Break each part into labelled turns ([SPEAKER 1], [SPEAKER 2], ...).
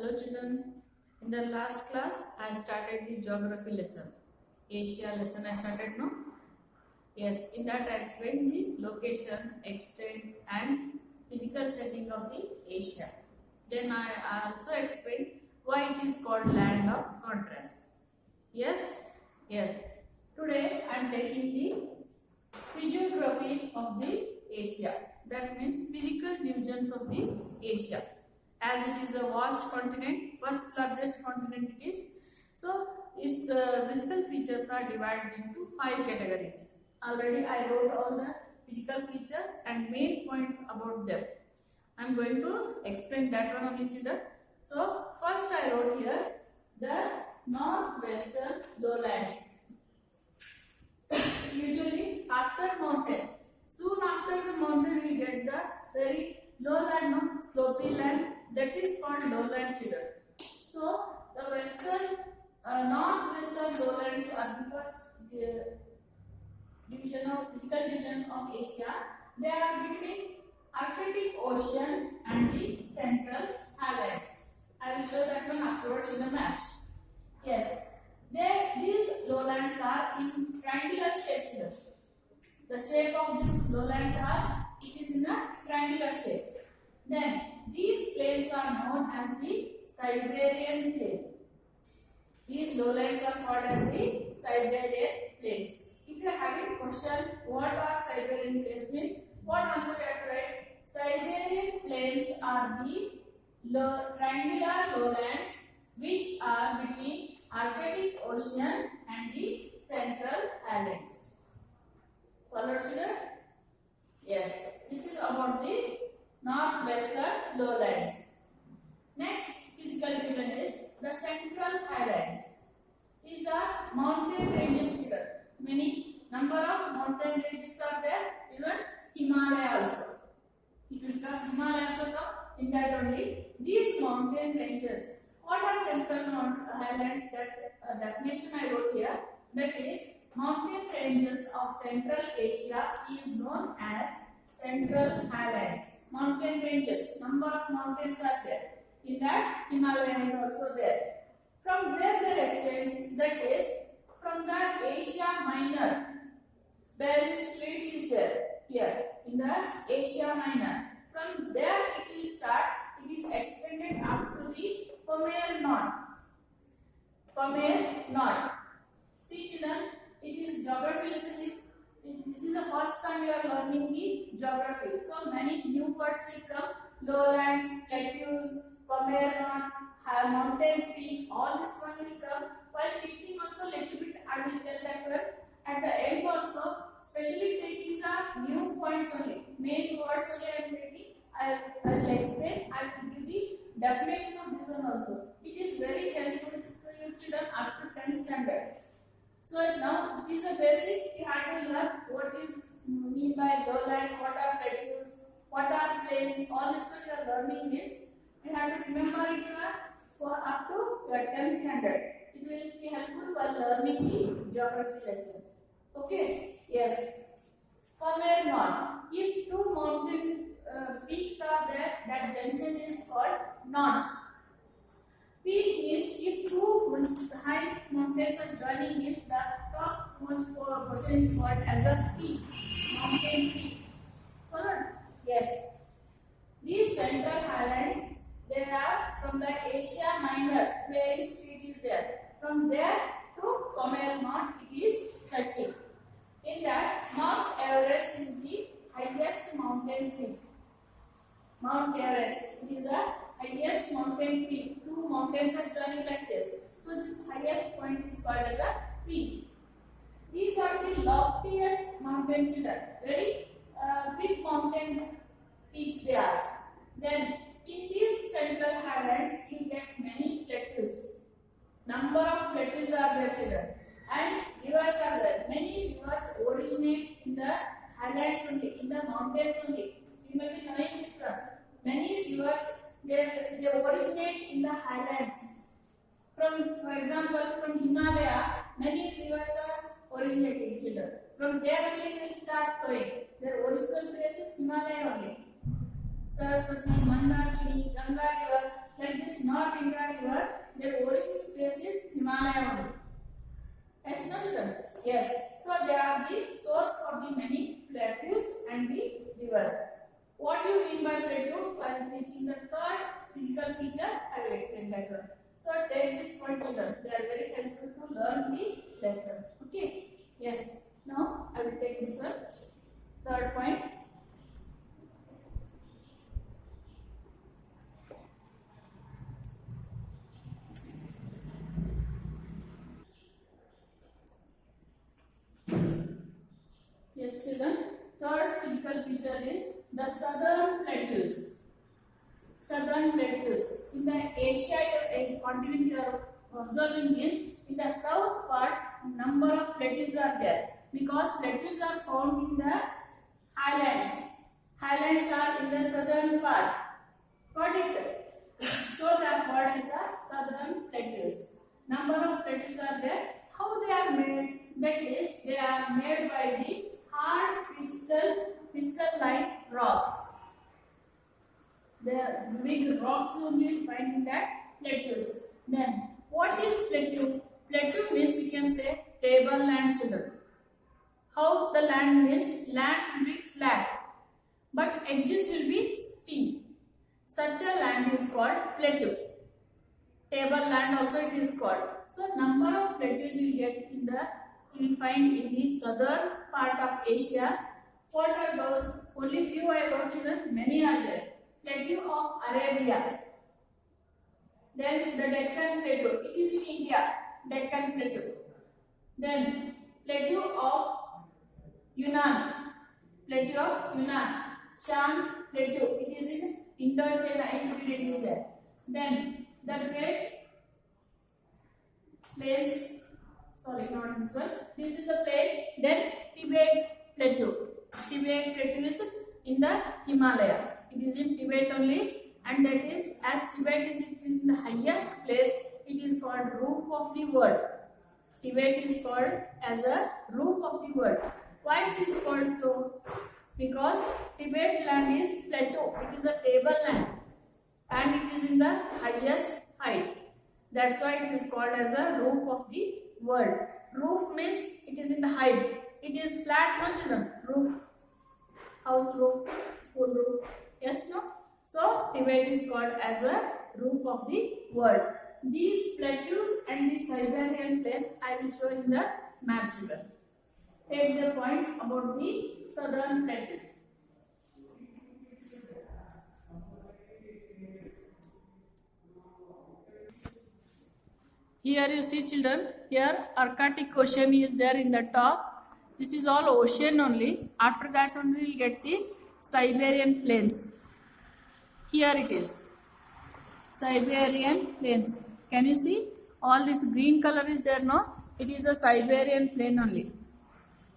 [SPEAKER 1] Hello children, in the last class I started the geography lesson, Asia lesson I started no? Yes, in that I explained the location, extent and physical setting of the Asia. Then I also explained why it is called land of contrast. Yes? Yes. Today I am taking the physiography of the Asia. That means physical divisions of the Asia. As it is a vast continent, first largest continent it is. So its physical features are divided into 5 categories. Already I wrote all the physical features and main points about them. I am going to explain that one only children. So first I wrote here the northwestern lowlands. Usually after mountain, soon after the mountain we get the very lowland, no? Slopy land, that is called lowland children. So the western, northwestern lowlands are the first division of physical division of Asia. They are between Arctic Ocean and the Central Highlands. I will show that one afterwards in the map. Yes, these lowlands are in triangular shape. The shape of these lowlands it is in a triangular shape. Then these plains are known as the Siberian plain. These lowlands are called as the Siberian plains. If you are having question, what are Siberian plains means, what answer you have to write? Siberian plains are the triangular lowlands which are between Arctic Ocean and the Central Highlands. Followed children? Yes. This is about the northwestern lowlands. Next physical division is the Central Highlands. These are mountain ranges children. Many number of mountain ranges are there. Even Himalaya also. It will come Himalaya also come in that only. These mountain ranges. What are Central Highlands? That definition I wrote here. That is, mountain ranges of Central Asia is known as Central Highlands. Mountain ranges, number of mountains are there. In that, Himalaya is also there. From where they extends, that is, from the Asia Minor, Bering Strait is there. Here, in the Asia Minor. From there it will start, it is extended up to the Pamir Knot. Pamir Knot. See children, it is geography lesson is. This is the first time you are learning the geography. So many new words will come. Lowlands, plateaus, Pamir Knot, mountain peak. All this one will come. While teaching also little bit I will tell that one. At the end also, especially taking the new points only. Main words only I am taking. I will explain. I will give the definition of this one also. It is very helpful to you children up to 10th standard. So now it is a basic. You have to learn what is mean by lowland, what are plateaus, what are plains. All this one you are learning is. You have to remember it for up to your 10th standard. It will be helpful while learning the geography lesson. Okay? Yes. Pamir Knot. If two mountain peaks are there, that junction is called knot. Peak means if two high mountains are joining it, the topmost portion is called as a peak. Mountain peak. Followed? Yes. These Central Highlands, they are from the Asia Minor, Bering Strait is there. From there to Pamir Knot, it is stretching. In that, Mount Everest is the highest mountain peak. Mount Everest, it is the highest mountain peak. Two mountains are joining like this. So this highest point is called as a peak. These are the loftiest mountain children. Very big mountain peaks they are. Then in these Central Highlands, you get many plateaus. Number of plateaus are there children. And rivers are there. Many rivers originate in the highlands only, in the mountains only. You may be knowing this one. Many rivers, they originate in the highlands. For example, from Himalaya, many rivers are originating children. From there only they will start flowing. Their original place is Himalaya only. Saraswati, Mandakini, Ganga river, like this North India river, their origin place is Himalaya only. Yes, no children? Yes. So they are the source of the many plateaus and the rivers. What do you mean by plateau? While teaching the third physical feature, I will explain that one. So take this point, children. They are very helpful to learn the lesson. Okay? Yes. Now I will take this one. Third point. Yes, children. Third physical feature is the southern plateaus. Southern plateaus. In the Asia continent you are observing in the south part, number of plateaus are there because plateaus are found in the highlands. Highlands are in the southern part. Got it? So they are called as the southern plateaus. Number of plateaus are there. How they are made? That is, they are made by the hard crystalline rocks. The big rocks you will find in that plateaus. Then, what is plateau? Plateau means you can say tableland, children. How the land means land will be flat, but edges will be steep. Such a land is called plateau. Tableland also it is called. So number of plateaus you get in the you will find in the southern part of Asia. What are those? Only few I wrote, children. Many are there. Plateau of Arabia. Then the Deccan Plateau. It is in India. Deccan Plateau. Then Plateau of Yunnan. Plateau of Yunnan. Shan Plateau. It is in Indochina. It is there. Then the Great Plains. Sorry, not this one. This is the plain. Then Tibet Plateau. Tibet Plateau is in the Himalaya. It is in Tibet only, and that is as Tibet is it is the highest place. It is called roof of the world. Tibet is called as a roof of the world. Why it is called so? Because Tibet land is plateau. It is a tableland, and it is in the highest height. That's why it is called as a roof of the world. Roof means it is in the height. It is flat, no children? Roof, house roof, school roof. Yes, no? So Tibet is called as a roof of the world. These plateaus and the Siberian place I will show in the map, children. Take the points about the southern plateau. Here you see, children, here Arctic Ocean is there in the top. This is all ocean only. After that only we will get the Siberian plains. Here it is. Siberian plains. Can you see? All this green color is there, no? It is a Siberian plain only.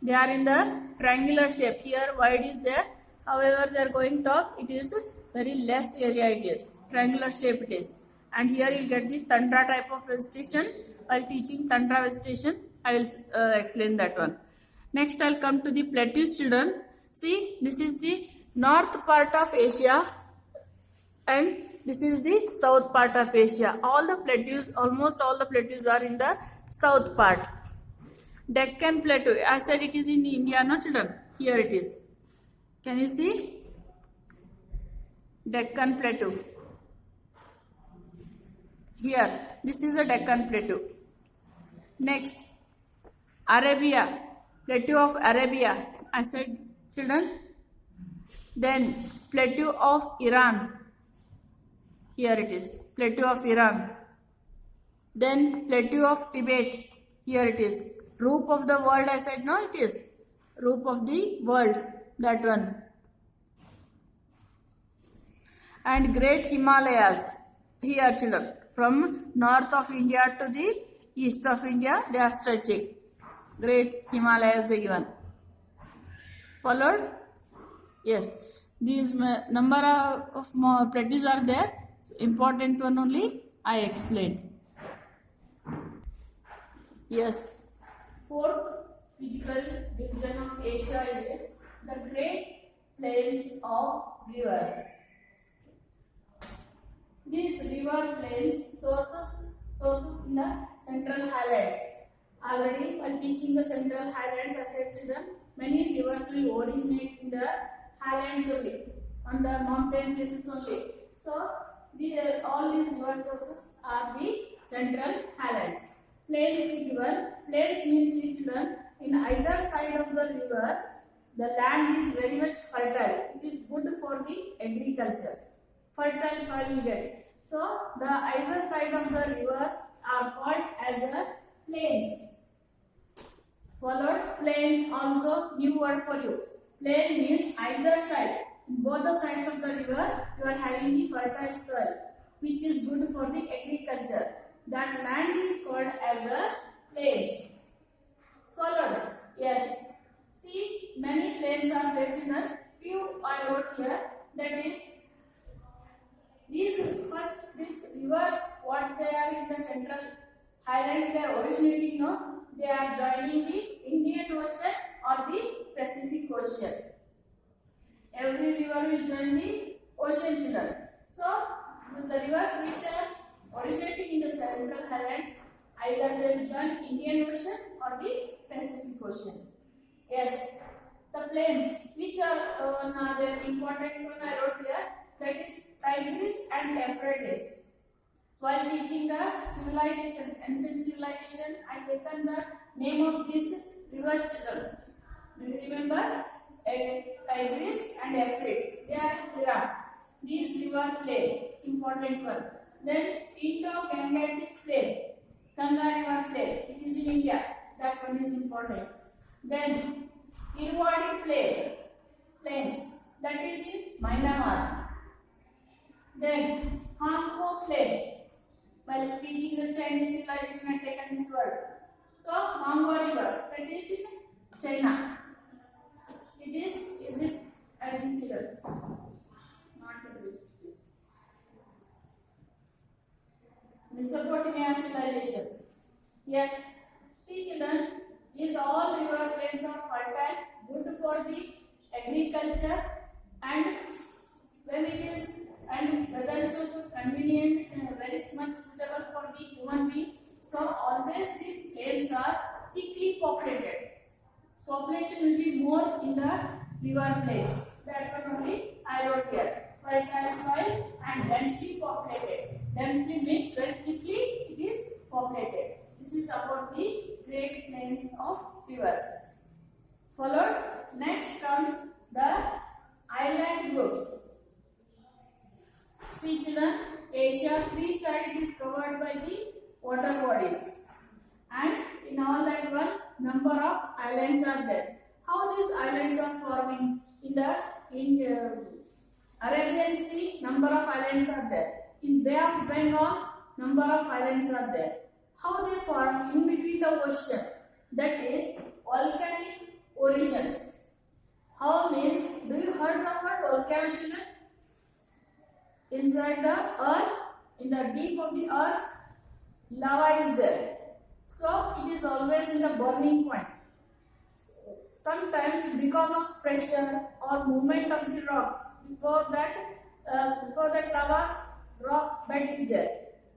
[SPEAKER 1] They are in the triangular shape. Here wide is there. However, they are going top. It is very less area it is. Triangular shape it is. And here you will get the tundra type of vegetation. While teaching tundra vegetation, I will explain that one. Next, I will come to the plateaus, children. See, this is the north part of Asia, and this is the south part of Asia. All the plateaus, almost all the plateaus are in the south part. Deccan Plateau, I said it is in India, no children? Here it is. Can you see? Deccan Plateau. Here, this is a Deccan Plateau. Next, Arabia, Plateau of Arabia. I said, children. Then, Plateau of Iran. Here it is, Plateau of Iran. Then, Plateau of Tibet. Here it is. Roof of the world, I said, no, it is. Roof of the world, that one. And Great Himalayas. Here, children. From north of India to the east of India, they are stretching. Great Himalayas, the given. Followed? Yes. These number of plateaus are there. Important one only I explained. Yes. Fourth physical division of Asia is the Great Plains of Rivers. These river plains sources in the central highlands. Already while teaching the central highlands, I said children, many rivers will originate in the highlands only, on the mountain places only. So all these river sources are the central highlands. Plains is given. Plains means children, in either side of the river, the land is very much fertile. It is good for the agriculture. Fertile soil you get. So the either side of the river are called as a plains. Followed plain, also new word for you. Plain means either side. In both the sides of the river, you are having the fertile soil, which is good for the agriculture. That land is called as a plains. Followed, yes. See, many plains are there, children. Few I wrote here. That is, these rivers, what they are in the central highlands, they are originating, no? They are joining the Indian Ocean or the Pacific Ocean. Every river will join the ocean, children. So, the rivers which are originating in the central highlands, either they will join Indian Ocean or the Pacific Ocean. Yes, the plains which are the important one I wrote here, that is Tigris and Euphrates. While teaching the civilization, ancient civilization, I taken the name of these rivers, children. Do you remember? Tigris and Euphrates. They are in Iraq. These river plain, important one. Then Indo-Gangetic plain, Ganga river plain. It is in India. That one is important. Then Irrawaddy plains. That is in Myanmar. Then Hanko plain. While teaching the Chinese civilization, I taken this word. So Hanko river. That is in China. Is it? I think children. Not Egypt. It is Mesopotamia civilization. Yes. See children, these all river plains are fertile, good for the agriculture, and when it is, and weather is also convenient and very much suitable for the human beings. So always these plains are thickly populated. Population will be more in the river plains. That one only I wrote here. Fertile soil and densely populated. Densely means very thickly it is populated. This is about the Great Plains of rivers. Followed, next comes the island groups. See children, Asia, 3 sides is covered by the water bodies, and in all that one, number of islands are there. How these islands are forming? In Arabian Sea, number of islands are there. In Bay of Bengal, number of islands are there. How they form? In between the ocean, that is volcanic origin. How means, do you heard the word volcano, children? Inside the earth, in the deep of the earth, lava is there. So it is always in the burning point. Sometimes because of pressure or movement of the rocks, before that lava rock bed is there.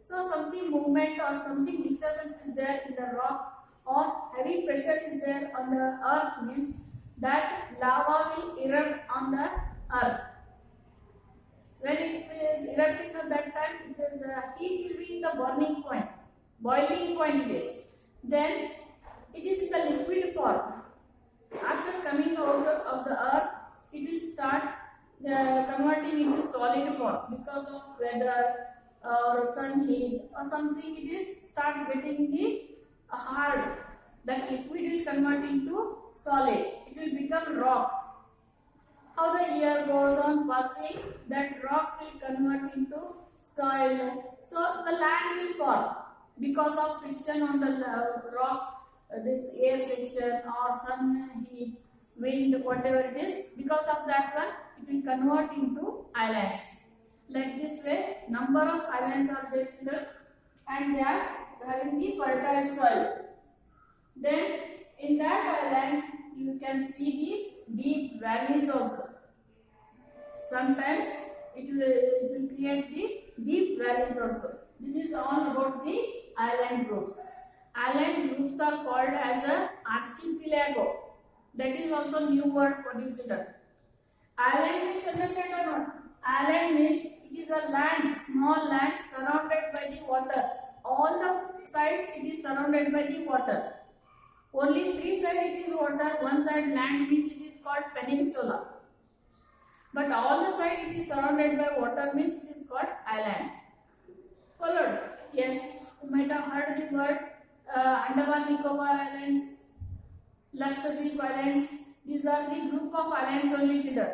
[SPEAKER 1] So something movement or something disturbance is there in the rock, or heavy pressure is there on the earth, means that lava will erupt on the earth. When it is erupting at that time, the heat will be in the burning point, boiling point it is. Then it is in the liquid form. After coming out of the earth, it will start converting into solid form because of weather or sun heat or something. It is start getting the hard. That liquid will convert into solid. It will become rock. How the year goes on passing, that rocks will convert into soil. So the land will form because of friction on the rock, this air friction or sun heat, wind, whatever it is. Because of that one, it will convert into islands. Like this way, number of islands are there, and they are having the fertile soil. Then in that island, you can see the deep valleys also. Sometimes it will create the deep valleys also. This is all about the island groups. Island groups are called as a archipelago. That is also new word for you children. Island means, understand or not? Island means it is a land, small land surrounded by the water. All the sides it is surrounded by the water. Only three sides it is water, one side land, means it is called peninsula. But all the sides it is surrounded by water, means it is called island. Followed? Yes, you might have heard the word Andaman Nicobar Islands, Lakshadweep Islands. These are the group of islands only children,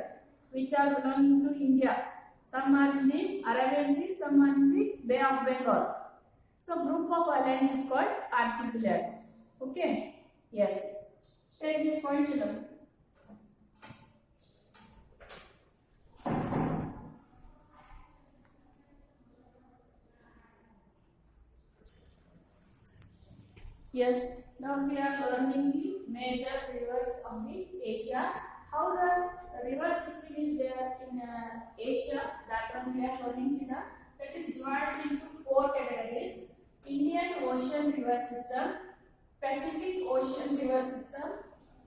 [SPEAKER 1] which are belonging to India. Some are in the Arabian Sea, some are in the Bay of Bengal. So group of island is called archipelago. Okay? Yes. Take this point children. Yes, now we are learning the major rivers of the Asia. How the river system is there in Asia, that one we are learning children. That is divided into four categories: Indian Ocean river system, Pacific Ocean river system,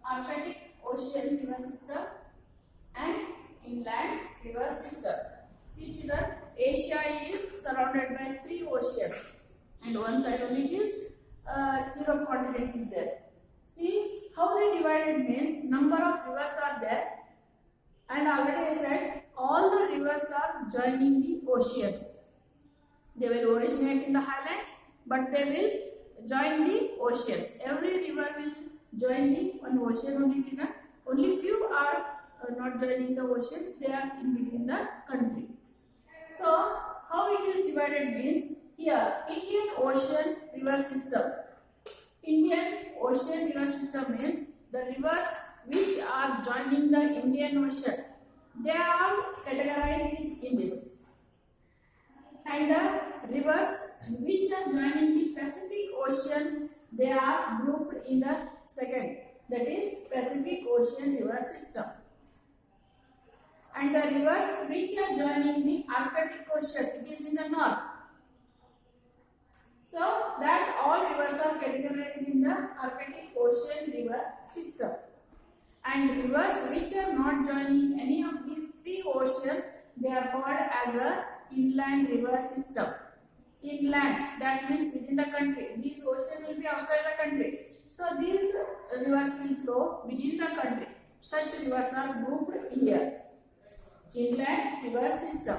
[SPEAKER 1] Arctic Ocean river system, and inland river system. See children, Asia is surrounded by three oceans, and one side only is Europe continent is there. See how they divided means number of rivers are there, and already I said all the rivers are joining the oceans. They will originate in the highlands, but they will join the oceans. Every river will join the one ocean only children. Only few are not joining the oceans, they are in between the country. So how it is divided means here Indian Ocean river system. Indian Ocean river system means the rivers which are joining the Indian Ocean. They are categorized in this. And the rivers which are joining the Pacific Oceans, they are grouped in the second, that is Pacific Ocean river system. And the rivers which are joining the Arctic Ocean, it is in the north. So that all rivers are categorized in the Arctic Ocean river system. And rivers which are not joining any of these three oceans, they are called as a inland river system. Inland, that means within the country. These oceans will be outside the country. So these rivers will flow within the country. Such rivers are grouped here. Inland river system.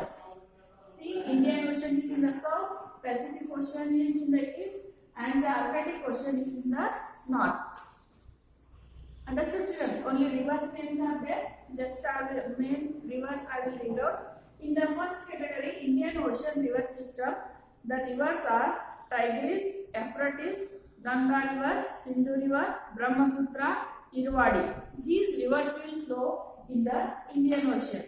[SPEAKER 1] See, Indian Ocean is in the south, Pacific Ocean is in the east, and the Arctic Ocean is in the north. Understood children? Only river names are there. Just main rivers I will read out. In the first category, Indian Ocean river system, the rivers are Tigris, Euphrates, Ganga river, Sindhu river, Brahmaputra, Irrawaddy. These rivers will flow in the Indian Ocean.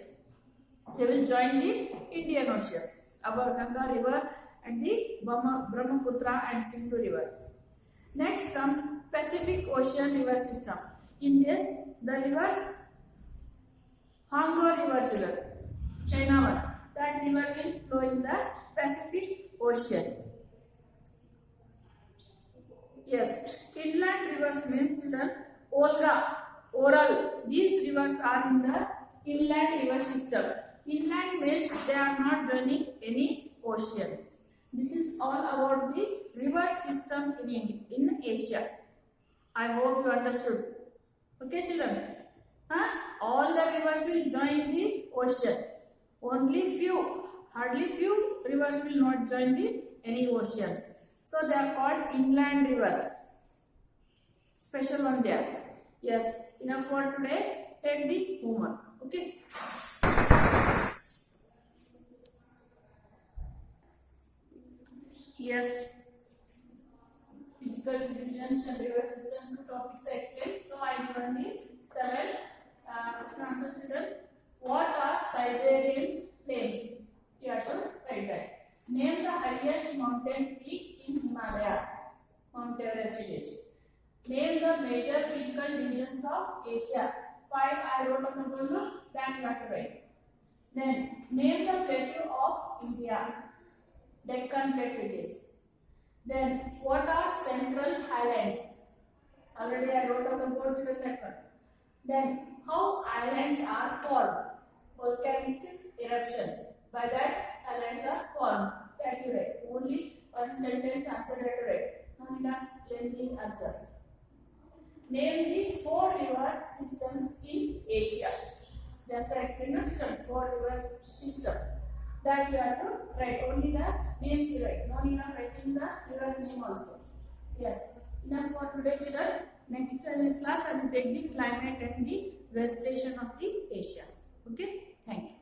[SPEAKER 1] They will join the Indian Ocean. Our Ganga river and the Brahmaputra and Sindhu river. Next comes Pacific Ocean river system. In this, the rivers Huanghe river children, China one, that river will flow in the Pacific Ocean. Yes, inland rivers means children Olga, Oral. These rivers are in the inland river system. Inland means they are not joining any oceans. This is all about the river system in Asia. I hope you understood. Okay children? All the rivers will join the ocean. Only few, hardly few rivers will not join any oceans. So they are called inland rivers. Special one there. Yes, enough for today. Take the homework. Okay. Yes. Physical divisions and river system, two topics I explained. So I given the 7 question answers children. What are Siberian plains? You have to write that. Name the highest mountain peak in Himalaya. Mount Everest it is. Name the major physical divisions of Asia. 5 I wrote on the board, then you have to write. Then name the plateau of India. Deccan Plateau it is. Then what are Central Highlands? Already I wrote on the board children that one. Then how islands are formed? Volcanic eruption. By that islands are formed. Accurate. Only one sentence answer accurate. No need a lengthy answer. Name the 4 river systems in Asia. Just I explained to children 4 river system. That you have to write. Only the names you write. No need of writing the river's name also. Yes. Enough for today children. Next class I will take the climate and the vegetation of the Asia. Okay. Thank you.